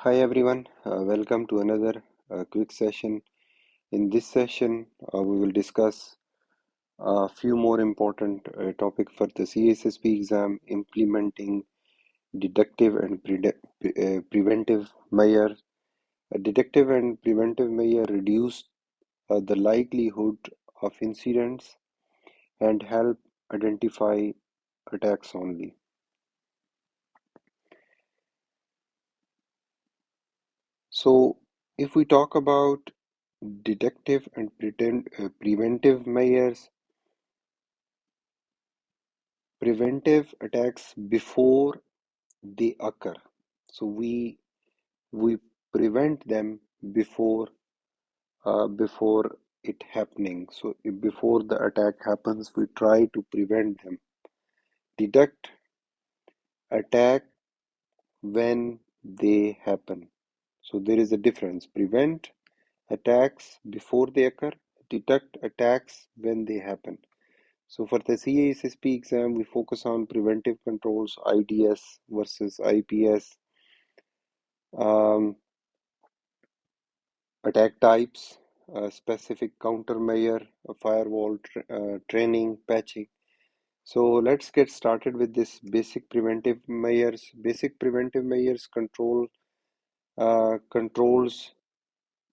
Hi everyone, welcome to another quick session. In this session, we will discuss a few more important topics for the CISSP exam, implementing deductive and preventive measures. A deductive and preventive measure reduce the likelihood of incidents and help identify attacks only. So, if we talk about deductive and preventive measures, preventive attacks before they occur. So we prevent them before it happening. So before the attack happens, we try to prevent them. Deduct attack when they happen. So there is a difference. Prevent attacks before they occur. Deduct attacks when they happen. So for the CISSP exam, we focus on preventive controls, IDS versus IPS, um, attack types, specific countermeasure, firewall training, patching. So let's get started with this basic preventive measures. Basic preventive measures controls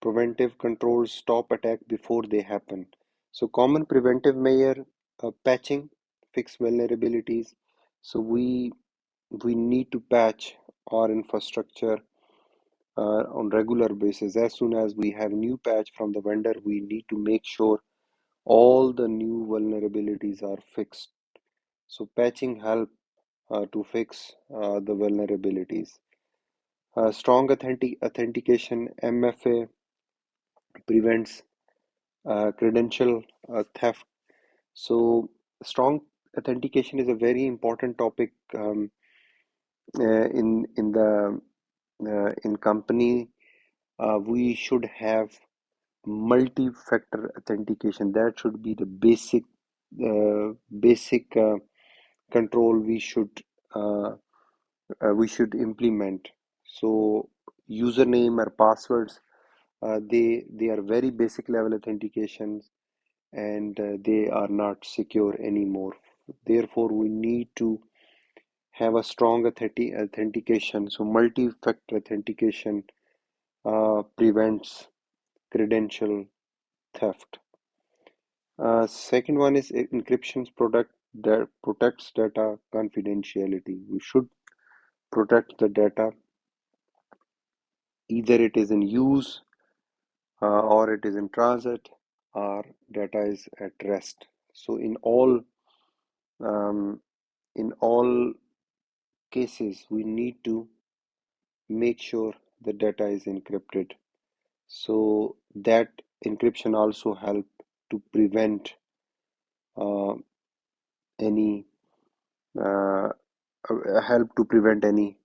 preventive controls stop attack before they happen. So common preventive measure, patching, fix vulnerabilities. So we need to patch our infrastructure on regular basis. As soon as we have new patch from the vendor, we need to make sure all the new vulnerabilities are fixed. So patching help to fix the vulnerabilities. Strong authentication MFA prevents credential theft. So strong authentication is a very important topic in the in company. We should have multi-factor authentication. That should be the basic control uh, we should implement. So username or passwords, they are very basic level authentications, and they are not secure anymore. Therefore, we need to have a strong authentication. So multi-factor authentication prevents credential theft. Second one is encryption's product that protects data confidentiality. We should protect the data, either it is in use or it is in transit or data is at rest. So um, in all cases, we need to make sure the data is encrypted. So that encryption also help to prevent uh, any uh, help to prevent any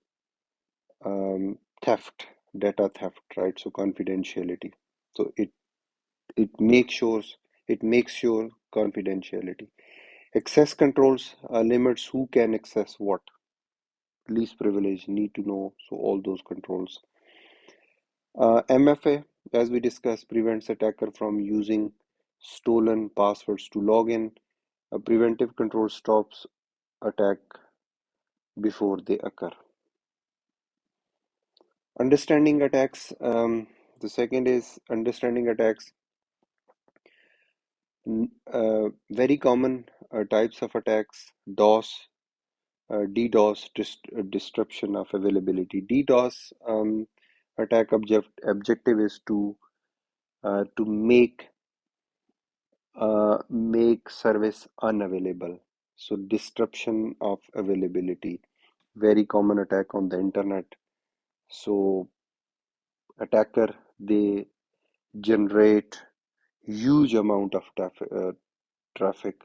theft, data theft, right? So confidentiality. So it makes sure confidentiality. Access controls limits who can access what. Least privilege need to know. So all those controls. MFA, as we discussed, prevents attacker from using stolen passwords to log in. A preventive control stops attack before they occur. Understanding attacks. The second is understanding attacks. Very common types of attacks: DOS, DDoS, disruption of availability. DDoS attack objective is to make service unavailable. So disruption of availability, very common attack on the internet. So attacker, they generate huge amount of traffic.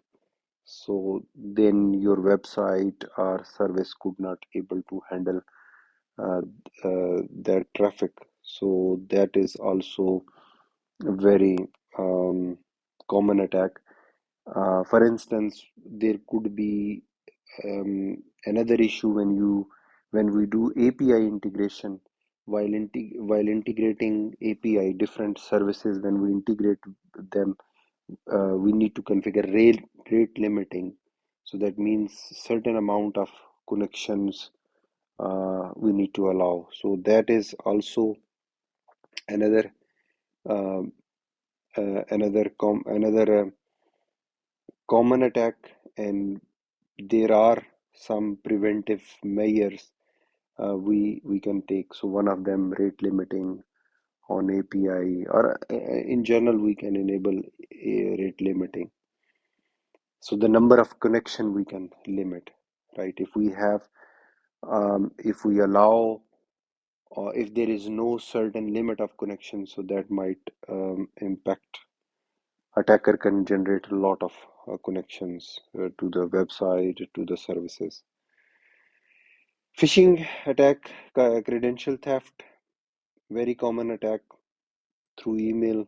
So then your website or service could not able to handle uh, that traffic. So that is also a very um, common attack. For instance, there could be another issue when we do API integration. while integrating API, different services, when we integrate them, we need to configure rate limiting. So that means certain amount of connections we need to allow. So that is also another um, another common attack, and there are some preventive measures we can take. So one of them, rate limiting on API, or in general we can enable rate limiting. So the number of connection we can limit, right? If we allow, or if there is no certain limit of connection, so that might impact. Attacker can generate a lot of connections to the website, to the services. Phishing attack, credential theft, very common attack through email.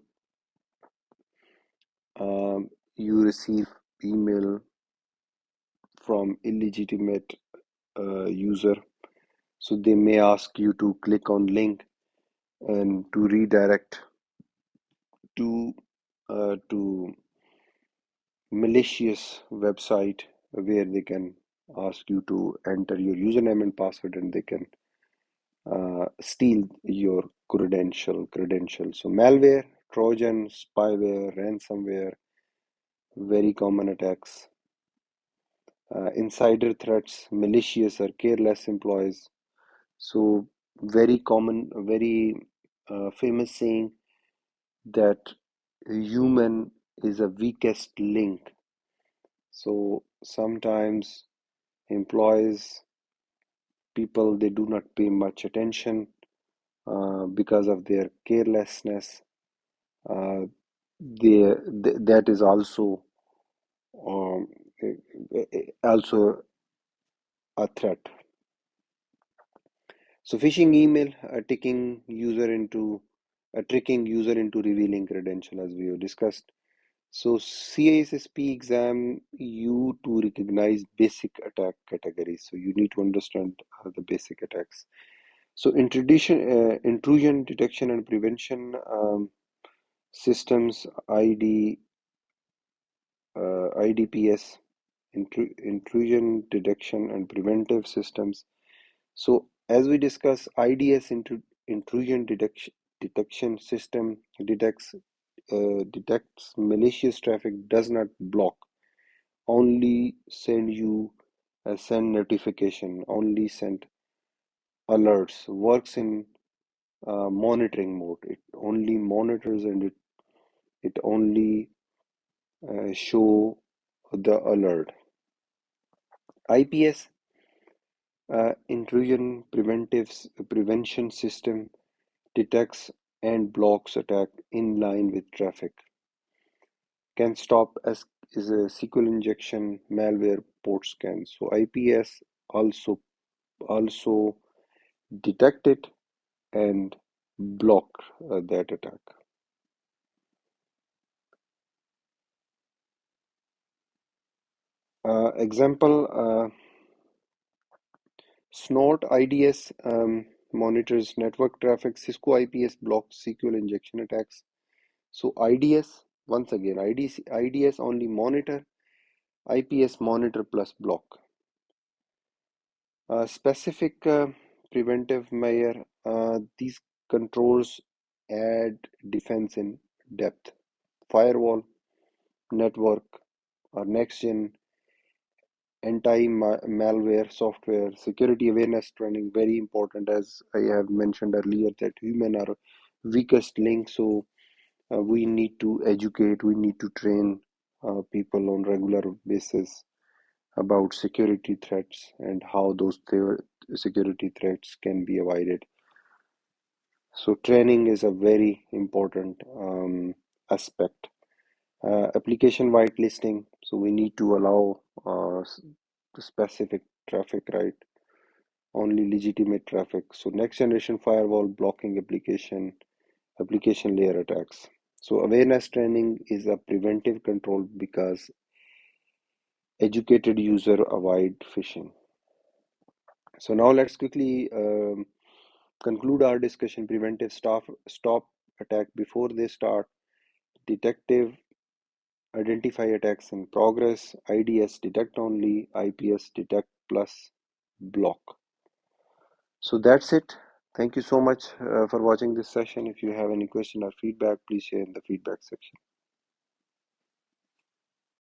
You receive email from illegitimate user, so they may ask you to click on link and to redirect to malicious website, where they can ask you to enter your username and password, and they can steal your credentials. So malware, Trojan, spyware, ransomware, very common attacks. Insider threats, malicious or careless employees. So very common, very famous saying that human is a weakest link. So sometimes employees, people, they do not pay much attention because of their carelessness. Uh, that is also um, also a threat. So phishing email, tricking user into revealing credential, as we have discussed. So CISSP exam you to recognize basic attack categories. So you need to understand the basic attacks. So intrusion detection and prevention systems, IDPS, intrusion detection and preventive systems. So as we discuss, intrusion detection system detects malicious traffic, does not block, only send notification, only send alerts, works in monitoring mode. It only monitors, and it only show the alert. IPS, intrusion prevention system, detects and blocks attack in line with traffic. Can stop as is a SQL injection, malware, port scan. So IPS also detect it and block that attack. Example, Snort IDS monitors network traffic. Cisco IPS blocks SQL injection attacks. So IDS, once again, IDS only monitor, IPS monitor plus block. Specific preventive measure, these controls add defense in depth. Firewall, network, or next gen anti-malware software, security awareness training, very important. As I have mentioned earlier, that human are weakest link. So we need to educate, we need to train people on regular basis about security threats and how those security threats can be avoided. So training is a very important aspect. Application whitelisting. So we need to allow specific traffic, right? Only legitimate traffic. So next generation firewall blocking application layer attacks. So awareness training is a preventive control because educated user avoid phishing. So now let's quickly conclude our discussion, preventive staff stop attack before they start, detective identify attacks in progress, IDS detect only, IPS detect plus block. So that's it. Thank you so much for watching this session. If you have any question or feedback, please share in the feedback section.